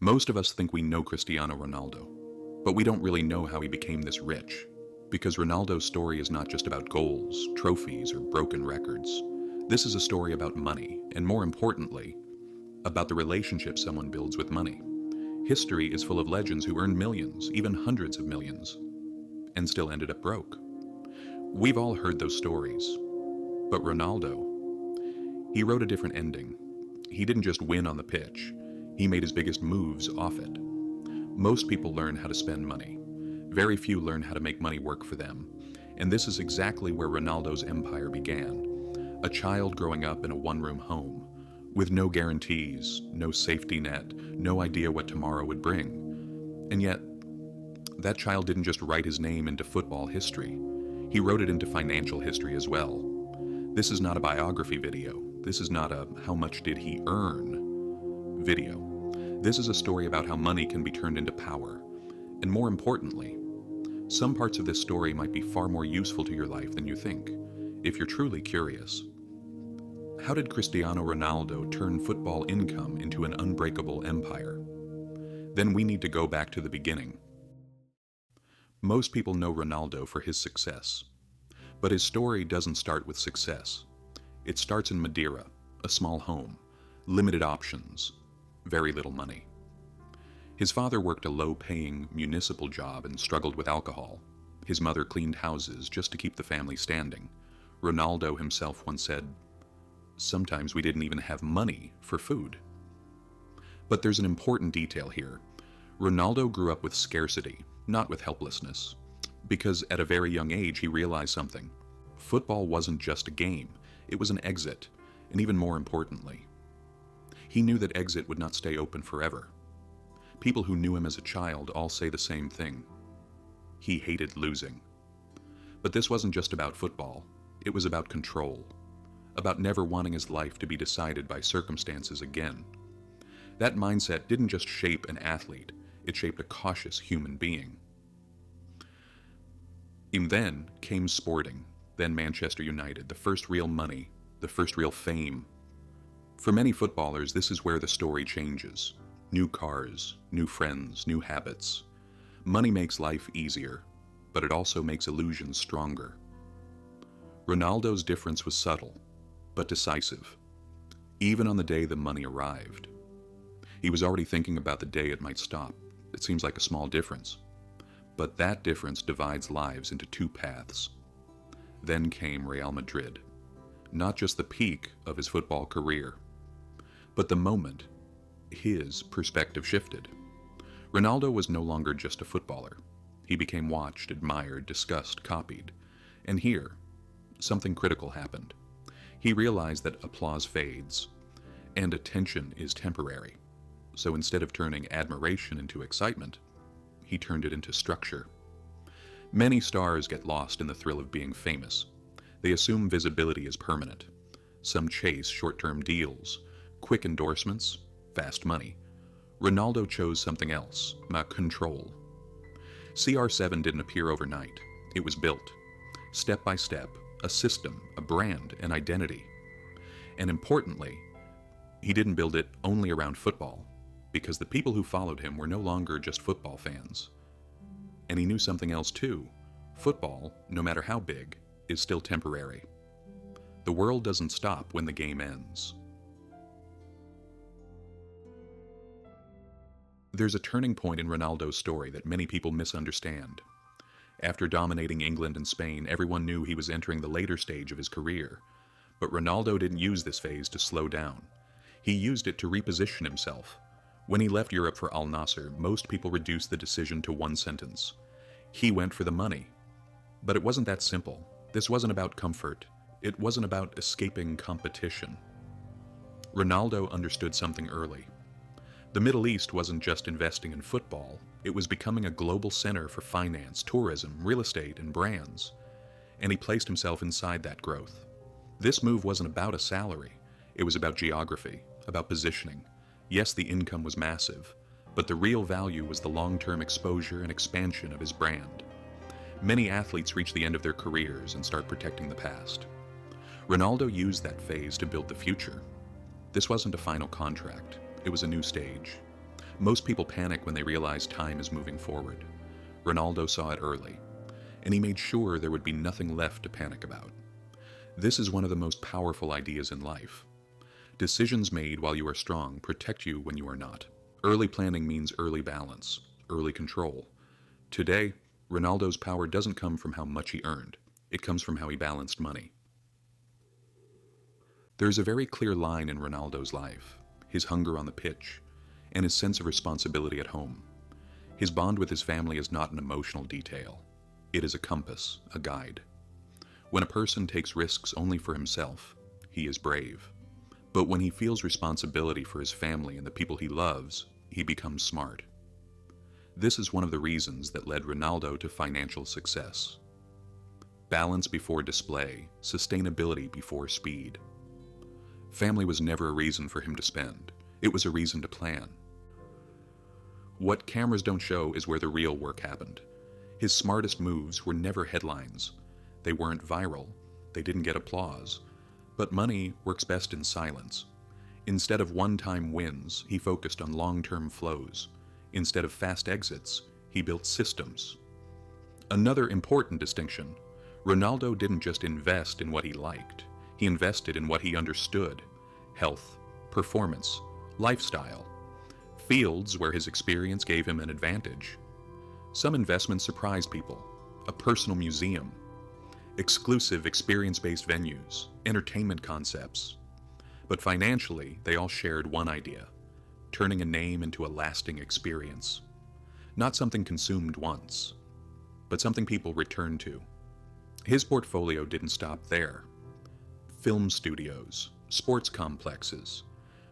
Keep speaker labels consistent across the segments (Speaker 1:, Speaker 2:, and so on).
Speaker 1: Most of us think we know Cristiano Ronaldo, but we don't really know how he became this rich. Because Ronaldo's story is not just about goals, trophies, or broken records. This is a story about money, and more importantly, about the relationship someone builds with money. History is full of legends who earned millions, even hundreds of millions, and still ended up broke. We've all heard those stories. But Ronaldo, he wrote a different ending. He didn't just win on the pitch, he made his biggest moves off it. Most people learn how to spend money. Very few learn how to make money work for them. And this is exactly where Ronaldo's empire began. A child growing up in a one-room home, with no guarantees, no safety net, no idea what tomorrow would bring. And yet, that child didn't just write his name into football history. He wrote it into financial history as well. This is not a biography video. This is not a how much did he earn video. This is a story about how money can be turned into power. And more importantly, some parts of this story might be far more useful to your life than you think, if you're truly curious. How did Cristiano Ronaldo turn football income into an unbreakable empire? Then we need to go back to the beginning. Most people know Ronaldo for his success. But his story doesn't start with success. It starts in Madeira, a small home, limited options, very little money. His father worked a low-paying municipal job and struggled with alcohol. His mother cleaned houses just to keep the family standing. Ronaldo himself once said, "Sometimes we didn't even have money for food." But there's an important detail here. Ronaldo grew up with scarcity, not with helplessness. Because at a very young age he realized something. Football wasn't just a game, it was an exit, and even more importantly, he knew that exit would not stay open forever. People who knew him as a child all say the same thing. He hated losing. But this wasn't just about football, it was about control, about never wanting his life to be decided by circumstances again. That mindset didn't just shape an athlete, it shaped a cautious human being. And then came sporting, then Manchester United, the first real money, the first real fame. For many footballers, this is where the story changes. New cars, new friends, new habits. Money makes life easier, but it also makes illusions stronger. Ronaldo's difference was subtle, but decisive. Even on the day the money arrived. He was already thinking about the day it might stop. It seems like a small difference. But that difference divides lives into two paths. Then came Real Madrid. Not just the peak of his football career, but the moment his perspective shifted. Ronaldo was no longer just a footballer. He became watched, admired, discussed, copied. And here, something critical happened. He realized that applause fades, and attention is temporary. So instead of turning admiration into excitement, he turned it into structure. Many stars get lost in the thrill of being famous. They assume visibility is permanent. Some chase short-term deals, quick endorsements, fast money. Ronaldo chose something else, control. CR7 didn't appear overnight. It was built, step by step, a system, a brand, an identity. And importantly, he didn't build it only around football, because the people who followed him were no longer just football fans. And he knew something else too. Football, no matter how big, is still temporary. The world doesn't stop when the game ends. There's a turning point in Ronaldo's story that many people misunderstand. After dominating England and Spain, everyone knew he was entering the later stage of his career. But Ronaldo didn't use this phase to slow down. He used it to reposition himself. When he left Europe for Al Nassr, most people reduced the decision to one sentence. He went for the money. But it wasn't that simple. This wasn't about comfort. It wasn't about escaping competition. Ronaldo understood something early. The Middle East wasn't just investing in football. It was becoming a global center for finance, tourism, real estate, and brands. And he placed himself inside that growth. This move wasn't about a salary. It was about geography, about positioning. Yes, the income was massive, but the real value was the long-term exposure and expansion of his brand. Many athletes reach the end of their careers and start protecting the past. Ronaldo used that phase to build the future. This wasn't a final contract, it was a new stage. Most people panic when they realize time is moving forward. Ronaldo saw it early, and he made sure there would be nothing left to panic about. This is one of the most powerful ideas in life. Decisions made while you are strong protect you when you are not. Early planning means early balance, early control. Today, Ronaldo's power doesn't come from how much he earned. It comes from how he balanced money. There's a very clear line in Ronaldo's life: his hunger on the pitch, and his sense of responsibility at home. His bond with his family is not an emotional detail. It is a compass, a guide. When a person takes risks only for himself, he is brave. But when he feels responsibility for his family and the people he loves, he becomes smart. This is one of the reasons that led Ronaldo to financial success. Balance before display, sustainability before speed. Family was never a reason for him to spend. It was a reason to plan. What cameras don't show is where the real work happened. His smartest moves were never headlines. They weren't viral. They didn't get applause. But money works best in silence. Instead of one-time wins, he focused on long-term flows. Instead of fast exits, he built systems. Another important distinction: Ronaldo didn't just invest in what he liked. He invested in what he understood: health, performance, lifestyle. Fields where his experience gave him an advantage. Some investments surprised people: a personal museum, exclusive experience-based venues, entertainment concepts. But financially, they all shared one idea: turning a name into a lasting experience. Not something consumed once, but something people return to. His portfolio didn't stop there. Film studios, sports complexes,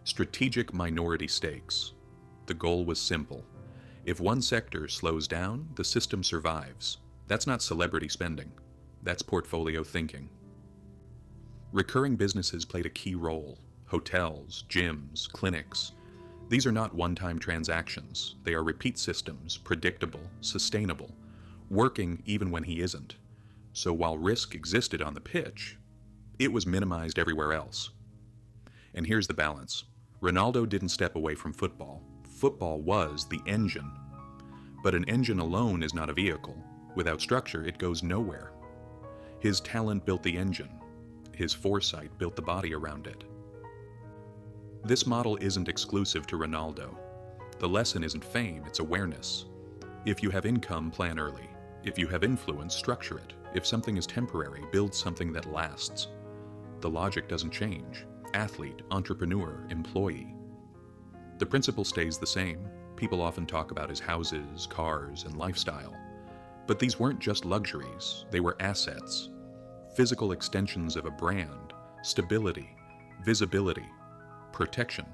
Speaker 1: strategic minority stakes. The goal was simple: if one sector slows down, the system survives. That's not celebrity spending. That's portfolio thinking. Recurring businesses played a key role: hotels, gyms, clinics. These are not one-time transactions. They are repeat systems, predictable, sustainable, working even when he isn't. So while risk existed on the pitch, it was minimized everywhere else. And here's the balance: Ronaldo didn't step away from football. Football was the engine. But an engine alone is not a vehicle. Without structure, it goes nowhere. His talent built the engine. His foresight built the body around it. This model isn't exclusive to Ronaldo. The lesson isn't fame, it's awareness. If you have income, plan early. If you have influence, structure it. If something is temporary, build something that lasts. The logic doesn't change. Athlete, entrepreneur, employee. The principle stays the same. People often talk about his houses, cars, and lifestyle. But these weren't just luxuries, they were assets. Physical extensions of a brand, stability, visibility, protection.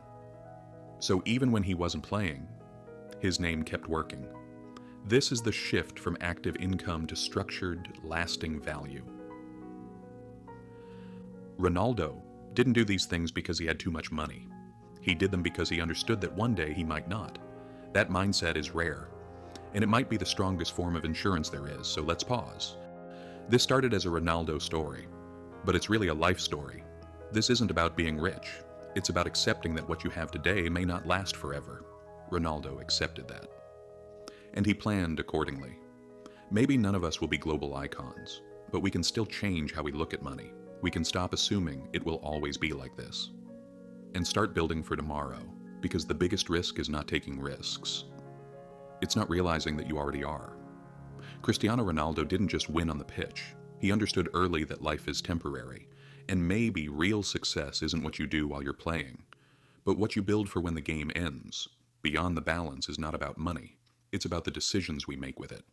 Speaker 1: So even when he wasn't playing, his name kept working. This is the shift from active income to structured, lasting value. Ronaldo didn't do these things because he had too much money. He did them because he understood that one day he might not. That mindset is rare, and it might be the strongest form of insurance there is, so let's pause. This started as a Ronaldo story, but it's really a life story. This isn't about being rich. It's about accepting that what you have today may not last forever. Ronaldo accepted that. And he planned accordingly. Maybe none of us will be global icons, but we can still change how we look at money. We can stop assuming it will always be like this. And start building for tomorrow, because the biggest risk is not taking risks. It's not realizing that you already are. Cristiano Ronaldo didn't just win on the pitch. He understood early that life is temporary, and maybe real success isn't what you do while you're playing, but what you build for when the game ends. Beyond the balance is not about money. It's about the decisions we make with it.